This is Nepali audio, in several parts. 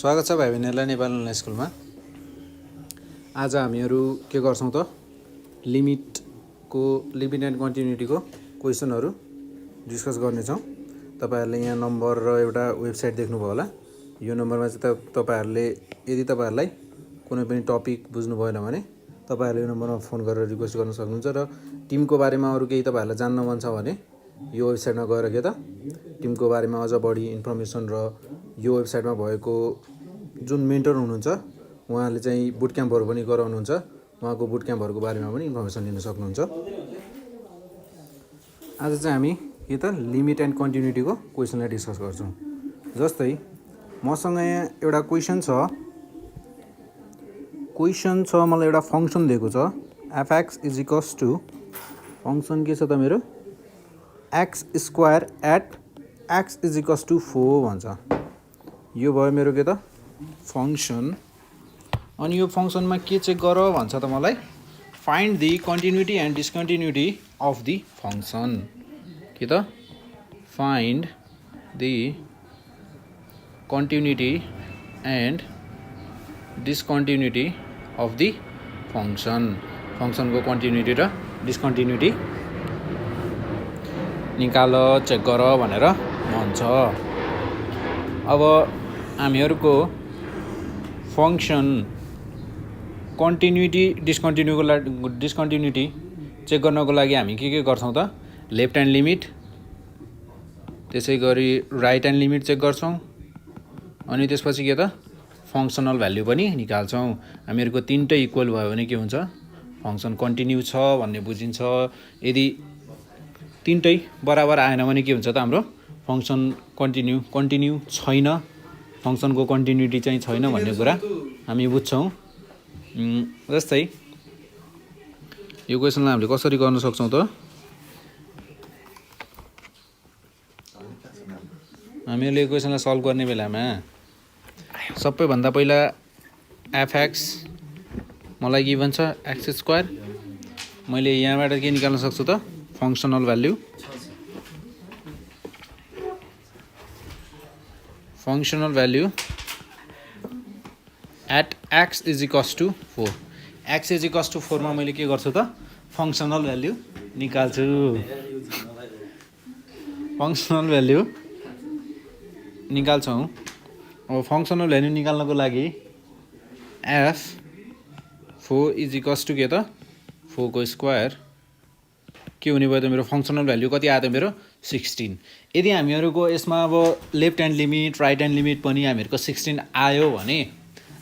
स्वागत छ भाइ बहिनीहरूलाई नेपाली अनलाइन स्कुलमा। आज हामीहरू के गर्छौँ त लिमिट एन्ड कन्टिन्युटीको क्वेसनहरू डिस्कस गर्नेछौँ। तपाईहरुले यहाँ नम्बर र एउटा वेबसाइट देख्नुभयो होला। यो नम्बरमा चाहिँ तपाईहरुले यदि तपाईहरुलाई कुनै पनि टपिक बुझ्नु भएन भने तपाईहरुले यो नम्बरमा फोन गरेर रिक्वेस्ट गर्न सक्नुहुन्छ र टिमको बारेमा अरु केही तपाईहरुलाई जान्न मन छ भने यो वेबसाइटमा गएर के त टिमको बारेमा अझ बढी इन्फर्मेसन र यो वेबसाइटमा भएको जुन मेन्टर हुनुहुन्छ उहाँले चाहिँ बुट क्याम्पहरु पनि गराउनुहुन्छ। उहाँको बुट क्याम्पहरुको बारेमा पनि इन्फर्मेसन लिन सक्नुहुन्छ। आज चाहिँ हामी के त लिमिट एन्ड कन्टिन्युटीको क्वेसनलाई डिस्कस गर्छौँ। जस्तै मसँग यहाँ एउटा क्वेसन छ मलाई एउटा फंक्सन दिएको छ fx = फंक्सन के छ त मेरो x² at x = 4 भन्छ। यो भयो मेरो के त फंक्सन। अनि यो फंक्सनमा के चेक गर भन्छ त मलाई find the continuity and discontinuity of the function. के त find the continuity and discontinuity of the function. फंक्सनको कन्टिन्युटी र डिस्कन्टिन्युटी निकाल चेक गर भनेर भन्छ। अब हामीहरुको फंक्सन कन्टिन्युटी डिस्कन्टिन्युटी चेक गर्नको लागि हामी के गर्छौं त लेफ्ट ह्यान्ड लिमिट, त्यसैगरी राइट ह्यान्ड लिमिट चेक गर्छौं। अनि त्यसपछि के त फंक्सनल भ्यालु पनि निकाल्छौं। हामीहरुको तीनटै इक्वल भयो भने के हुन्छ फंक्सन कन्टिन्यू छ भन्ने बुझिन्छ। यदि तीनटै बराबर आएन भने के हुन्छ त हाम्रो फंक्सन कन्टिन्यू छैन, फंक्सनको कन्टिन्युटी चाहिँ छैन भन्ने कुरा हामी बुझ्छौं। जस्तै यो क्वेसनलाई हामीले कसरी गर्न सक्छौं त हामीले यो क्वेसनलाई सल्भ गर्ने बेलामा सबैभन्दा पहिला fx मलाई गिभन छ x²। मैले यहाँबाट के निकाल्न सक्छु त फंक्सनल भ्यालु at x = 4। x = 4 मा मैले के गर्छु त फंक्सनल भ्यालु निकाल्छु। फंक्सनल भ्यालु निकाल्छौं। अब फंक्सनल भ्यालु निकाल्नको लागि f4 = के त 4 को स्क्वायर के हुने भयो त मेरो फंक्सनल भ्यालु कति आयो त मेरो 16। यदि हामीहरुको यसमा अब left hand limit right hand limit पनि हामीहरुको 16 आयो भने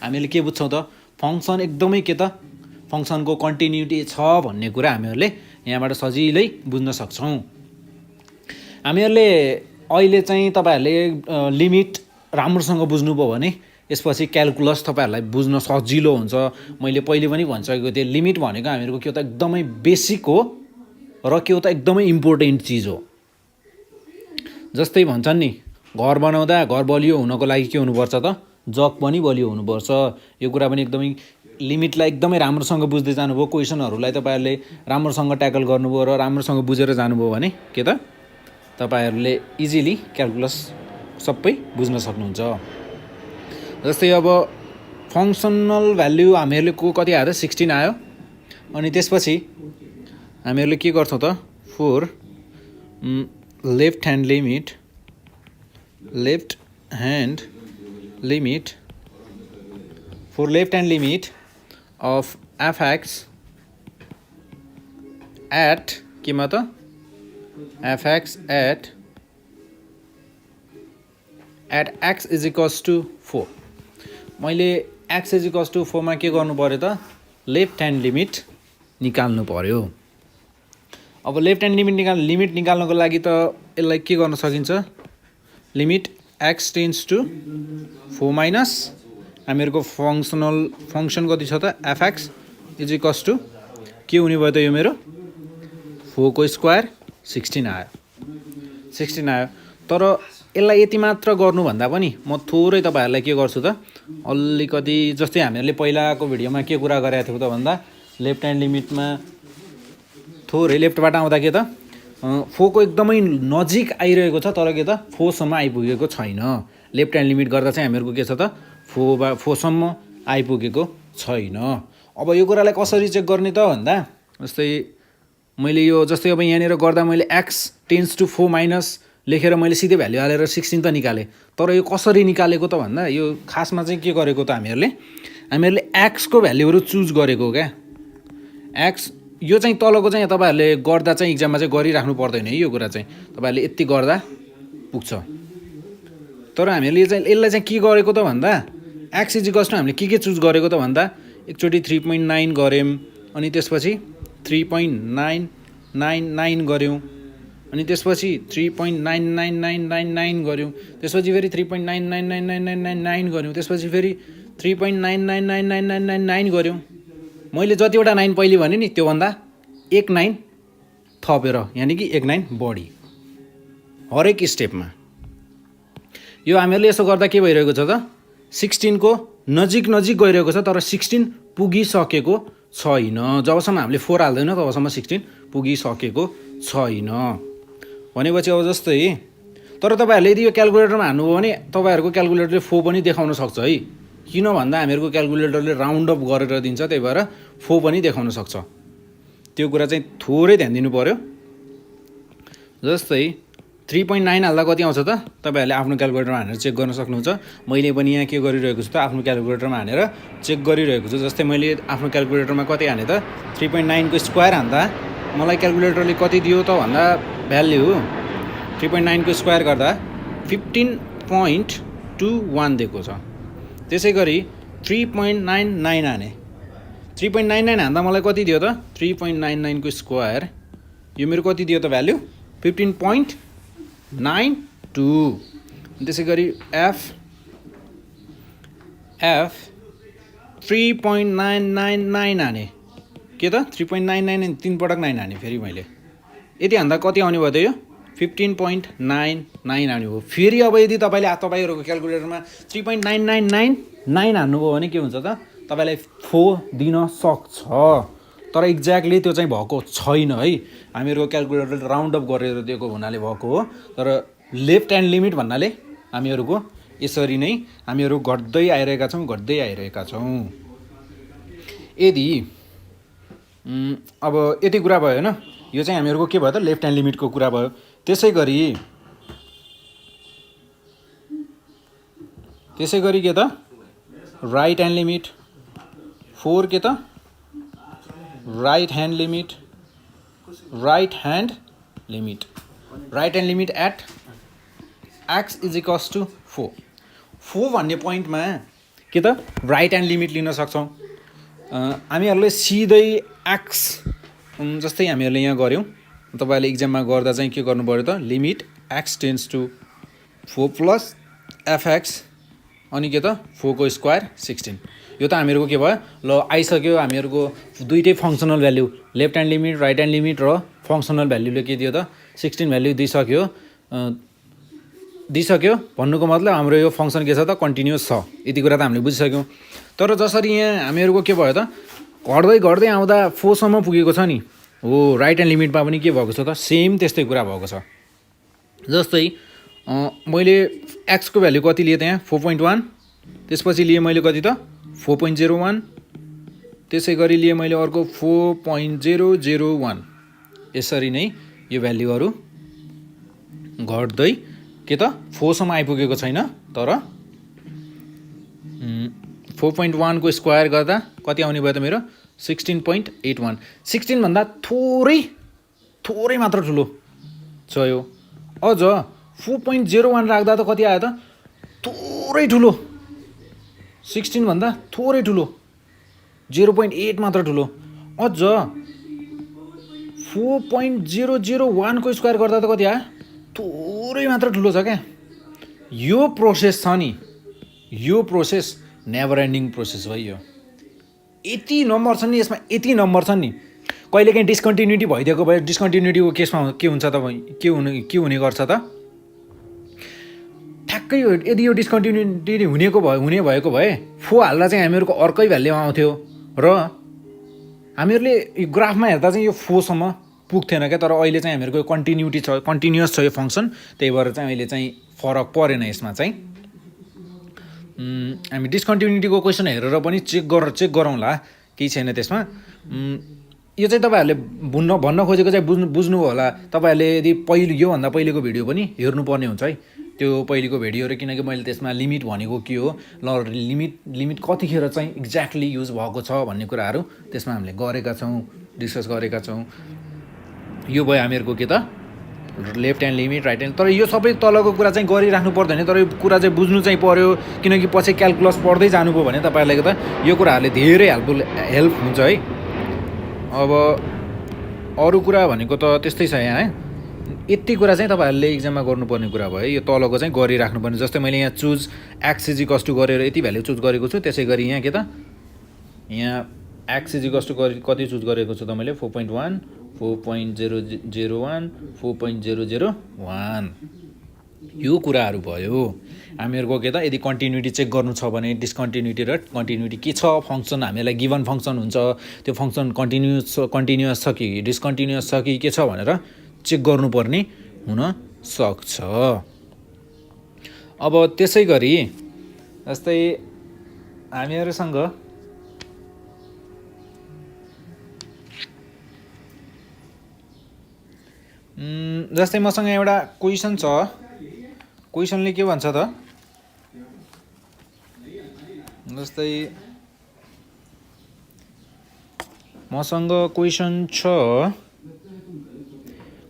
हामीले के बुझ्छौं त फंक्सन एकदमै के त फंक्सनको कन्टिन्युटी छ भन्ने कुरा हामीहरुले यहाँबाट सजिलै बुझ्न सक्छौं। हामीहरुले अहिले चाहिँ तपाईहरुले लिमिट राम्रोसँग बुझ्नुभयो भने यसपछि क्याल्कुलस तपाईहरुलाई बुझ्न सजिलो हुन्छ। मैले पहिले पनि भनिसकेको थिएँ लिमिट भनेको हामीहरुको के त एकदमै बेसिक हो र के हो त एकदमै इम्पोर्टेन्ट चीज हो। जस्तै भन्छन् नि घर बनाउँदा घर बलियो हुनको लागि के हुनुपर्छ त जग पनि बलियो हुनुपर्छ। यो कुरा पनि एकदमै लिमिटलाई एकदमै राम्रोसँग बुझ्दै जानुभयो, क्वेसनहरुलाई तपाईहरुले राम्रोसँग ट्याकल गर्नुभयो र राम्रोसँग बुझेर जानुभयो भने के त तपाईहरुले इजिली क्याल्कुलस सबै बुझ्न सक्नुहुन्छ। जस्तै अब फंक्सनल भ्यालु हामीहरुले कति आयो त 16 आयो। अनि त्यसपछि हामीहरुले के गर्छौं त for left hand limit of fx at के मा त fx at x = 4। मैले x = 4 मा के गर्नु पर्यो त लेफ्ट ह्यान्ड लिमिट निकाल्नु पर्यो। अब लेफ्ट ह्यान्ड लिमिट निकाल्नको लागि त यसलाई के गर्न सकिन्छ लिमिट x → 4 माइनस हामीहरुको फंक्सन कति छ त fx = के हुने भयो त यो मेरो 4 को स्क्वायर 16 आयो। तर यसलाई यति मात्र गर्नु भन्दा पनि म थोरै तपाईहरुलाई के गर्छु त अलिकति जस्तै हामीहरुले पहिलाको भिडियोमा के कुरा गरेका थियौ त भन्दा लेफ्ट ह्यान्ड लिमिटमा थोरै लेफ्टबाट आउँदा के त 4 को एकदमै नजिक आइरहेको छ तर के त 4 सम्म आइपुगेको छैन। लेफ्ट ह्यान्ड लिमिट गर्दा चाहिँ हामीहरूको के छ त फोसम्म आइपुगेको छैन। अब यो कुरालाई कसरी चेक गर्ने त भन्दा जस्तै मैले यो जस्तै अब यहाँनिर गर्दा मैले x टेन्स टु 4 माइनस लेखेर मैले सिधै भ्याल्यु हालेर 16 त निकालेँ। तर यो कसरी निकालेको त भन्दा यो खासमा चाहिँ के गरेको त हामीहरूले x को भ्याल्युहरू चुज गरेको क्या। x यो चाहिँ तलको चाहिँ तपाईँहरूले गर्दा चाहिँ इक्जाममा चाहिँ गरिराख्नु पर्दैन है। यो कुरा चाहिँ तपाईँहरूले यति गर्दा पुग्छ। तर हामीहरूले यसलाई चाहिँ के गरेको त भन्दा x इजिकल्स टु हामीले के चुज गरेको त भन्दा एकचोटि 3.9 गऱ्यौँ, अनि त्यसपछि 3.999 गऱ्यौँ, अनि त्यसपछि 3.999999 गऱ्यौँ, त्यसपछि फेरि 3.999999 गऱ्यौँ, त्यसपछि फेरि 3.999999 गऱ्यौँ। मैले जतिवटा 9 पहिले भने नि त्योभन्दा एक 9 थपेर, यानि कि एक 9 बढी हरेक स्टेपमा। यो हामीहरूले यसो गर्दा के भइरहेको छ त 16 को नजिक गइरहेको छ, तर 16 पुगिसकेको छैन। जबसम्म हामीले 4 हाल्दैन तबसम्म 16 पुगिसकेको छैन। भनेपछि अब जस्तै तर तपाईँहरूले यदि यो क्यालकुलेटरमा हान्नुभयो भने तपाईँहरूको क्यालकुलेटरले 4 पनि देखाउन सक्छ है। किन भन्दा हामीहरूको क्यालकुलेटरले राउन्ड अप गरेर दिन्छ, त्यही भएर 4 पनि देखाउन सक्छ। त्यो कुरा चाहिँ थोरै ध्यान दिनु पऱ्यो। जस्तै 3.9 हाल्दा कति आउँछ त तपाईँहरूले आफ्नो क्यालकुलेटरमा हानेर चेक गर्न सक्नुहुन्छ। मैले पनि यहाँ के गरिरहेको छु त आफ्नो क्यालकुलेटरमा हानेर चेक गरिरहेको छु। जस्तै मैले आफ्नो क्यालकुलेटरमा कति हाने त 3.9 को स्क्वायर हान्दा मलाई क्यालकुलेटरले कति दियो त भन्दा भ्याल्यु 3.9 को स्क्वायर गर्दा 15.21 दिएको छ। त्यसै गरी 3.99 हाने, 3.99 हान्दा मलाई कति दियो त 3.99 को स्क्वायर, यो मेरो कति दियो त भ्याल्यु 15.92। त्यसै गरी एफ 3.999 हाने, के त 3.99 3 पटक 9 हाने फेरि मैले, यति हान्दा कति आउने भयो त यो 15.99 आउने हो। फेरि अब यदि तपाईँहरूको क्यालकुलेटरमा 3.9999 हान्नुभयो भने के हुन्छ त तपाईँलाई 4 दिन सक्छ। तर एक्ज्याक्टली त्यो चाहिँ भएको छैन है। हामीहरूको क्यालकुलेटरले राउन्ड अप गरेर दिएको हुनाले भएको हो। तर लेफ्ट ह्यान्ड लिमिट भन्नाले हामीहरूको यसरी नै हामीहरू घट्दै आइरहेका छौँ। यदि अब यति कुरा भयो होइन, यो चाहिँ हामीहरूको के भयो त लेफ्ट ह्यान्ड लिमिटको कुरा भयो। त्यसै गरी के त राइट ह्यान्ड लिमिट 4 के त right hand limit at x is equals to 4 भन्ने पोइन्टमा के त राइट ह्यान्ड लिमिट लिन सक्छौँ। हामीहरूले सिधै x जस्तै हामीहरूले यहाँ गऱ्यौँ, तपाईँहरूले इक्जाममा गर्दा चाहिँ के गर्नु पऱ्यो त limit x tends to 4 plus fx अनि के त 4 को स्क्वायर 16। यो त हामीहरूको के भयो ल आइसक्यो। हामीहरूको दुइटै functional value left hand limit right hand limit र फङ्सनल भ्याल्युले के दियो त 16 भ्याल्यु दिइसक्यो भन्नुको मतलब हाम्रो यो फङ्सन के छ त कन्टिन्युस छ। यति कुरा त हामीले बुझिसक्यौँ। तर जसरी यहाँ हामीहरूको के भयो त घट्दै आउँदा 4 सम्म पुगेको छ नि हो, राइट ह्यान्ड लिमिटमा पनि के भएको छ त सेम त्यस्तै कुरा भएको छ। जस्तै मैले x को भ्याल्यु कति लिएँ त्यहाँ 4.1, त्यसपछि लिएँ मैले कति त 4.01, त्यसै गरी लिएँ मैले अर्को 4.001। यसरी नै यो भ्याल्युहरू घट्दै के त 4 सम्म आइपुगेको छैन। तर 4.1 को स्क्वायर गर्दा कति आउने भयो त मेरो 16.81। 16 भन्दा थोरै मात्र ठुलो छ यो। अझ 4.01 राख्दा त कति आयो त थोरै ठुलो, 16 भन्दा थोरै ठुलो 0.8 मात्र ठुलो। अझ 4.001 को स्क्वायर गर्दा त कति आयो थोरै मात्र ठुलो छ क्या। यो प्रोसेस छ नि, यो प्रोसेस नेभर एन्डिङ प्रोसेस भयो। यति नम्बर छन् नि यसमा, यति नम्बर छन् नि। कहिलेकाहीँ डिस्कन्टिन्युटी भइदिएको भए डिस्कन्टिन्युटीको केसमा के हुन्छ त के हुने गर्छ त ठ्याक्कै यदि यो डिस्कन्टिन्युटी हुने भएको भए 4 हाल्दा चाहिँ हामीहरूको अर्कै भ्याल्युमा आउँथ्यो र हामीहरूले यो ग्राफमा हेर्दा चाहिँ यो 4 सम्म पुग्थेन क्या। तर अहिले चाहिँ हामीहरूको कन्टिन्युस छ यो फङ्सन, त्यही भएर चाहिँ अहिले चाहिँ फरक परेन यसमा चाहिँ। हामी डिस्कन्टिन्युटीको क्वेसन हेरेर पनि चेक गरौँला, केही छैन त्यसमा। यो चाहिँ तपाईँहरूले भन्न खोजेको चाहिँ बुझ्नुभयो होला। तपाईँहरूले यदि योभन्दा पहिलेको भिडियो पनि हेर्नुपर्ने हुन्छ है, त्यो पहिलेको भिडियोहरू, किनकि मैले त्यसमा लिमिट भनेको के हो, ल लिमिट कतिखेर चाहिँ एक्ज्याक्टली युज भएको छ भन्ने कुराहरू त्यसमा हामीले गरेका छौँ, डिस्कस गरेका छौँ। यो भयो हामीहरूको के त left hand limit, right hand. तर यो सबै तलको कुरा चाहिँ गरिराख्नु पर्दैन, तर यो कुरा चाहिँ बुझ्नु चाहिँ पर्यो, किनकि पछि क्यालकुलस पढ्दै जानुभयो भने तपाईँहरूलाई त यो कुराहरूले धेरै हेल्प हुन्छ है। अब अरू कुरा भनेको त त्यस्तै छ यहाँ है। यति कुरा चाहिँ तपाईँहरूले इक्जाममा गर्नुपर्ने कुरा भयो। यो तलको चाहिँ गरिराख्नुपर्ने, जस्तै मैले यहाँ choose x is equals to गरेर यति भ्याल्यु चुज गरेको छु, त्यसै गरी यहाँ के त यहाँ एक्स इज इक्वल्स टु कति चुज गरेको छु त मैले 4.1, 4.001, 4.001। यो कुराहरू भयो हामीहरूको के त। यदि कन्टिन्युटी चेक गर्नु छ भने डिस्कन्टिन्युटी र कन्टिन्युटी के छ, फङ्सन हामीलाई गिभन फङ्सन हुन्छ, त्यो फङ्सन कन्टिन्युअस छ कि डिस्कन्टिन्युअस छ कि के छ भनेर चेक गर्नुपर्ने हुनसक्छ। अब त्यसै गरी जस्तै हामीहरूसँग जस्तै मसँग एउटा क्वेसन छ, क्वेसनले के भन्छ त, जस्तै मसँग क्वेसन छ,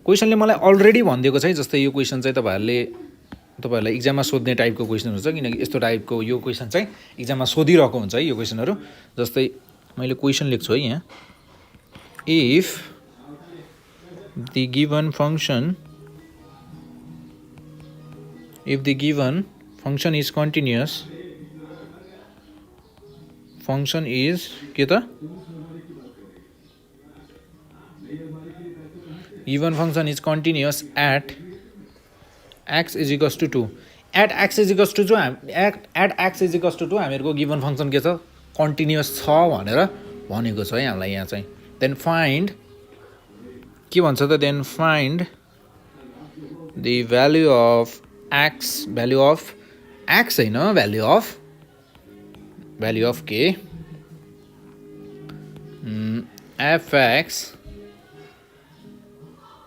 क्वेसनले मलाई अलरेडी भनिदिएको छ है। जस्तै यो क्वेसन चाहिँ तपाईँहरूलाई इक्जाममा सोध्ने टाइपको क्वेसनहरू छ, किनकि यस्तो टाइपको यो क्वेसन चाहिँ इक्जाममा सोधिरहेको हुन्छ है यो क्वेसनहरू। जस्तै मैले क्वेसन लेख्छु है यहाँ, if the given function is continuous, function is के त given function is continuous at x is equals to 2, at x is equals to 2 हामीहरूको गिभन फङ्सन के छ, कन्टिन्युअस छ भनेर भनेको छ है हामीलाई यहाँ चाहिँ। देन फाइन्ड के भन्छ त, then find the value of x, value of x होइन, भ्याल्यु अफ के एफएक्स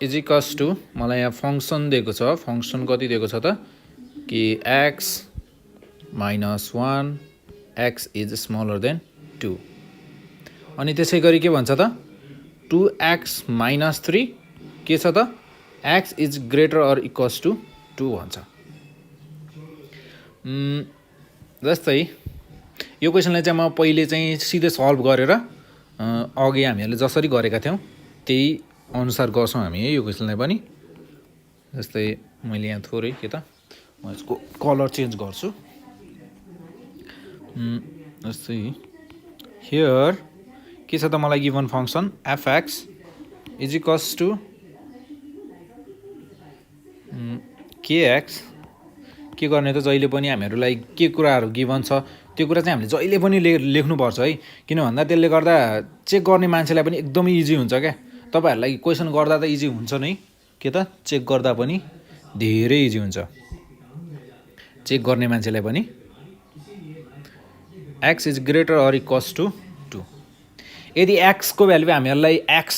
इज इक्वल्स टु, मलाई यहाँ फङ्सन दिएको छ, फङ्सन कति दिएको छ त कि x minus 1, x is smaller then 2। अनि त्यसै गरी के भन्छ त 2x माइनस 3 के छ त x is greater or equals to 2 भन्छ। जस्तै यो क्वेसनलाई चाहिँ म पहिले चाहिँ सिधै सल्भ गरेर अघि हामीहरूले जसरी गरेका थियौँ त्यही अनुसार गर्छौँ हामी है यो क्वेसनलाई पनि। जस्तै मैले यहाँ थोरै के त म यसको कलर चेन्ज गर्छु। जस्तै हियर के छ त मलाई given function fx is equals to kx. के गर्ने त जहिले पनि हामीहरूलाई के कुराहरू गिभन छ त्यो कुरा चाहिँ हामीले जहिले पनि लेख्नुपर्छ है, किन भन्दा त्यसले गर्दा चेक गर्ने मान्छेलाई पनि एकदमै इजी हुन्छ क्या। तपाईँहरूलाई क्वेसन गर्दा त इजी हुन्छ नै, के त चेक गर्दा पनि धेरै इजी हुन्छ चेक गर्ने मान्छेलाई पनि। X is greater or equals to 2, यदि एक्सको भ्याल्यु हामीहरूलाई एक्स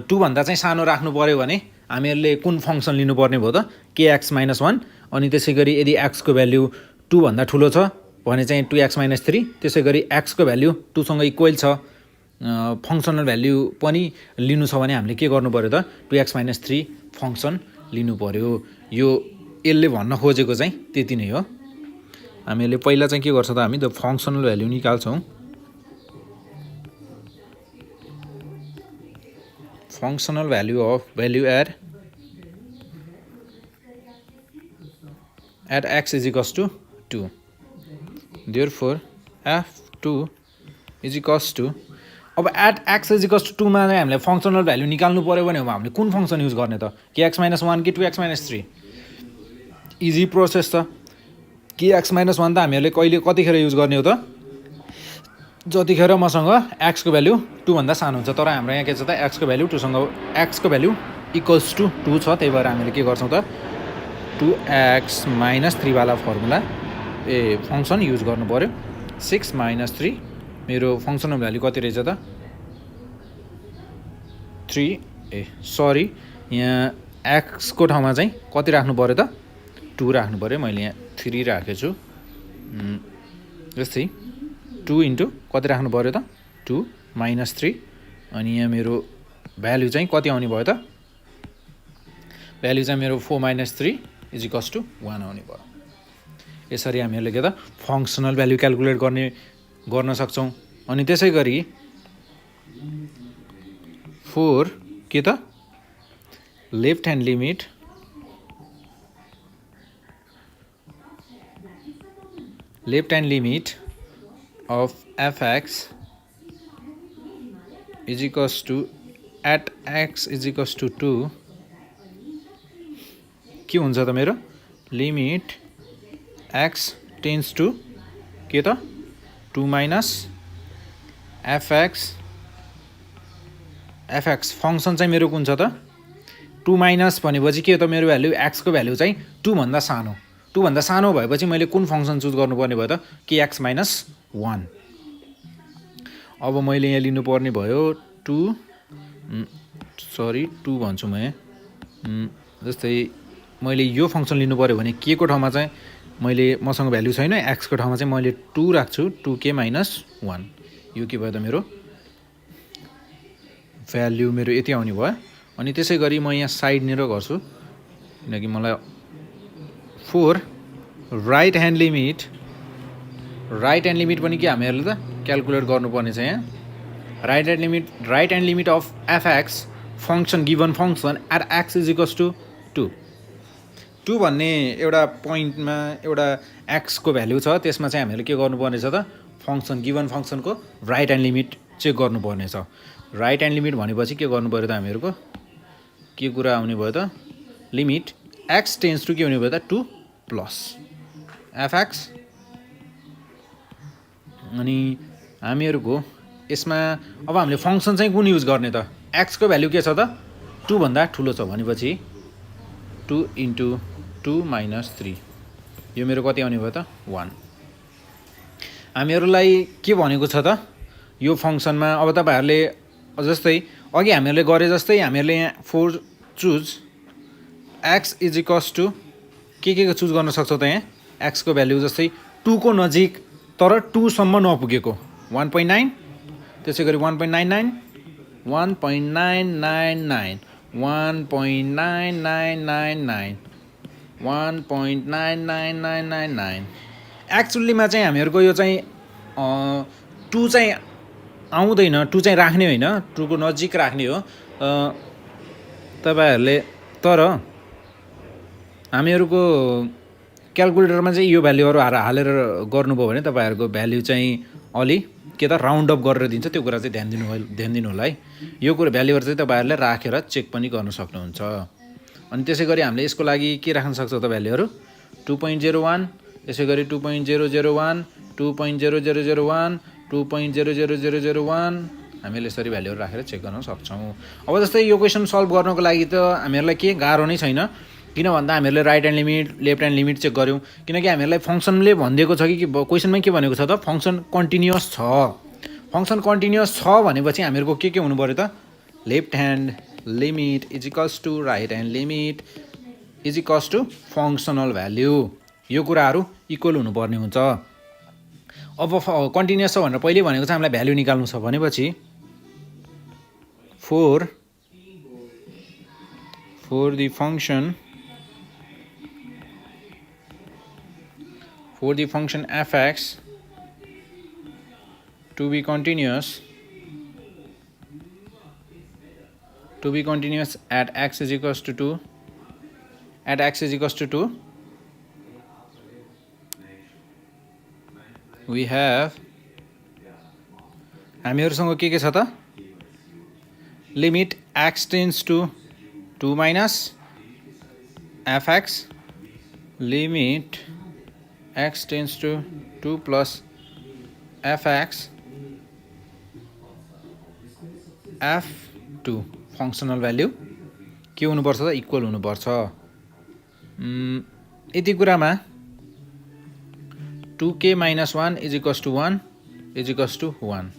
2 भन्दा चाहिँ सानो राख्नु पऱ्यो भने हामीहरूले कुन फङ्सन लिनुपर्ने भयो त केएक्स माइनस 1। अनि त्यसै गरी यदि एक्सको भ्याल्यु 2 भन्दा ठुलो छ भने चाहिँ 2x माइनस 3। त्यसै गरी एक्सको भ्याल्यु 2 सँग इक्वल छ, फङ्सनल भ्याल्यु पनि लिनु छ भने हामीले के गर्नु पऱ्यो त 2x माइनस 3 फङ्सन लिनु पऱ्यो। यो यसले भन्न खोजेको चाहिँ त्यति नै हो। हामीले पहिला चाहिँ के गर्छ त हामी द फङ्सनल भ्याल्यु निकाल्छौँ। Functional value of value at x is equals to 2। Therefore f2 is equals to, अब at x is equals to 2 मा चाहिँ हामीले फङ्सनल भ्याल्यु निकाल्नु पऱ्यो भने हामीले कुन फङ्सन युज गर्ने त केएक्स माइनस 1 कि 2x माइनस 3। इजी प्रोसेस छ। केएक्स माइनस 1 त हामीहरूले कतिखेर युज गर्ने हो त जतिखेर मसँग एक्सको भ्याल्यु 2 भन्दा सानो हुन्छ। तर हाम्रो यहाँ के छ त एक्सको भ्याल्यु 2 सँग एक्सको भ्याल्यु इक्वल्स टु 2 छ, त्यही भएर हामीले के गर्छौँ त 2x माइनस 3 वाला फर्मुला फङ्सन युज गर्नु पऱ्यो 6 - 3 मेरो फङ्सनल भ्याल्यु कति रहेछ त 3 सरी यहाँ x को ठाउँमा चाहिँ कति राख्नु पऱ्यो त 2 राख्नु पऱ्यो मैले यहाँ 3 राखेको छु जस्तै 2 इन्टु कति राख्नु पऱ्यो त 2 - 3 अनि यहाँ मेरो भ्याल्यु चाहिँ कति आउने भयो त भ्याल्यु चाहिँ मेरो 4 - 3 = 1 आउने भयो यसरी हामीहरूले के त फङ्सनल भ्याल्यु क्याल्कुलेट गर्न सक्छौँ अनि त्यसै गरी 4 के त left hand limit of fx = at x = 2 के हुन्छ त मेरो लिमिट x टेन्स टु के त 2 - fx फङ्सन चाहिँ मेरो कुन छ त 2 माइनस भनेपछि के त मेरो भ्याल्यु x को भ्याल्यु चाहिँ 2 भन्दा सानो 2 भन्दा सानो भएपछि मैले कुन फङ्सन चुज गर्नुपर्ने भयो त kx - 1 अब मैले यहाँ लिनुपर्ने भयो 2 भन्छु म जस्तै मैले यो फङ्सन लिनु पर्यो भने के को ठाउँमा चाहिँ मैले मसँग भ्याल्यु छैन x को ठाउँमा चाहिँ मैले 2 राख्छु 2k - 1 यो के भयो त मेरो भ्याल्यु मेरो यति आउने भयो अनि त्यसै गरी म यहाँ साइडनिर गर्छु किनकि मलाई 4 राइट ह्यान्ड लिमिट पनि के हामीहरूले त क्याल्कुलेट गर्नुपर्ने छ यहाँ right hand limit of fx function given function at x = 2 2 भन्ने एउटा पोइन्टमा एउटा x को भ्याल्यु छ त्यसमा चाहिँ हामीहरूले के गर्नुपर्ने छ त फङ्सन गिभन फङ्सनको राइट ह्यान्ड लिमिट चेक गर्नुपर्ने छ राइट ह्यान्ड लिमिट भनेपछि के गर्नु पर्यो त हामीहरूको के कुरा आउने भयो त लिमिट x टेन्स टु के हुने भयो त 2 प्लस fx अनि हामीहरूको यसमा अब हामीले फङ्सन चाहिँ कुन युज गर्ने त x को भ्याल्यु के छ त 2 भन्दा ठुलो छ भनेपछि 2 × 2 - 3 यो मेरो कति आउने भयो त 1 हामीहरूलाई के भनेको छ त यो फङ्सनमा अब तपाईँहरूले जस्तै अघि हामीहरूले गरे जस्तै हामीहरूले यहाँ 4 चुज x = के चुज गर्न सक्छौँ त यहाँ x को भ्याल्यु जस्तै 2 को नजिक तर 2 सम्म नपुगेको 1.9 त्यसै गरी 1.99 1.999 1.9999 1.99999 एक्चुअलीमा चाहिँ हामीहरूको यो चाहिँ 2 चाहिँ आउँदैन 2 चाहिँ राख्ने होइन 2 को नजिक राख्ने हो तपाईँहरूले तर हामीहरूको क्याल्कुलेटरमा चाहिँ यो भ्याल्युहरू हालेर गर्नुभयो भने तपाईँहरूको भ्याल्यु चाहिँ अलि के त राउन्ड अप गरेर दिन्छ त्यो कुरा चाहिँ ध्यान दिनु होला है यो कुरा भ्याल्युहरू चाहिँ तपाईँहरूले राखेर चेक पनि गर्न सक्नुहुन्छ अनि त्यसै गरी हामीले यसको लागि के राख्न सक्छौँ त भ्याल्युहरू 2.01 यसै गरी 2.001 2.0001 2.00001 हामीले यसरी भ्याल्युहरू राखेर चेक गर्न सक्छौँ अब जस्तै यो क्वेसन सल्भ गर्नको लागि त हामीहरूलाई के गाह्रो नै छैन किन भन्दा हामीहरूले right hand limit left hand limit check गऱ्यौँ किनकि हामीहरूलाई फङ्सनले भनिदिएको छ कि क्वेसनमै के भनेको छ त फङ्सन कन्टिन्युअस छ भनेपछि हामीहरूको के हुनु पऱ्यो त left hand limit = right hand limit = functional value यो कुराहरू इक्वल हुनुपर्ने हुन्छ अब कन्टिन्युअस छ भनेर पहिले भनेको छ हामीलाई भ्याल्यु निकाल्नु छ भनेपछि 4 the function fx to be continuous at x = 2 we have हामीहरुसँग के छ त limit x tends to 2 minus fx limit x tends to 2 plus fx f2 functional value के हुनुपर्छ त इक्वल हुनुपर्छ यति कुरामा 2k - 1 is equals to 1 is equals to 1।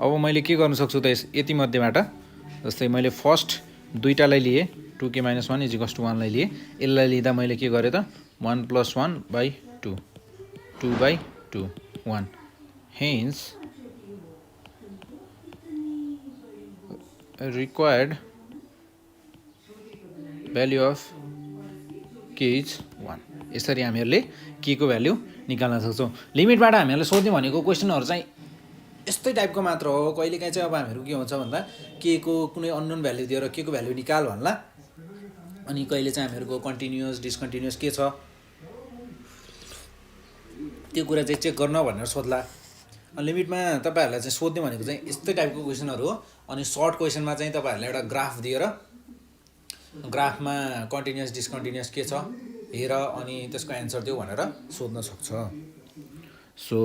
अब मैले के गर्न सक्छु त यति मध्येबाट, जस्तै मैले फर्स्ट दुईटालाई लिए 2k - 1 इज इक्वल्स टु 1 लाई लिए, यसलाई लिँदा मैले के गरेँ त 1 + 1/2 2/2 1। Hence required value of k is 1। यसरी हामीहरूले के को भ्याल्यु निकाल्न सक्छौँ। लिमिटबाट हामीहरूले सोध्ने भनेको क्वेसनहरू चाहिँ यस्तै टाइपको मात्र हो। कहिलेकाहीँ चाहिँ अब हामीहरू के हुन्छ भन्दा के को कुनै अननोन भ्याल्यु दिएर के को भ्याल्यु निकाल भन्ला, अनि कहिले चाहिँ हामीहरूको कन्टिन्युअस डिस्कन्टिन्युअस के छ त्यो कुरा चाहिँ चेक गर्न भनेर सोध्ला। लिमिटमा तपाईँहरूलाई चाहिँ सोध्ने भनेको चाहिँ यस्तै टाइपको क्वेसनहरू हो। अनि सर्ट क्वेसनमा चाहिँ तपाईँहरूलाई एउटा ग्राफ दिएर ग्राफमा कन्टिन्युअस डिस्कन्टिन्युअस के छ हेर अनि त्यसको एन्सर दिऊ भनेर सोध्न सक्छ। सो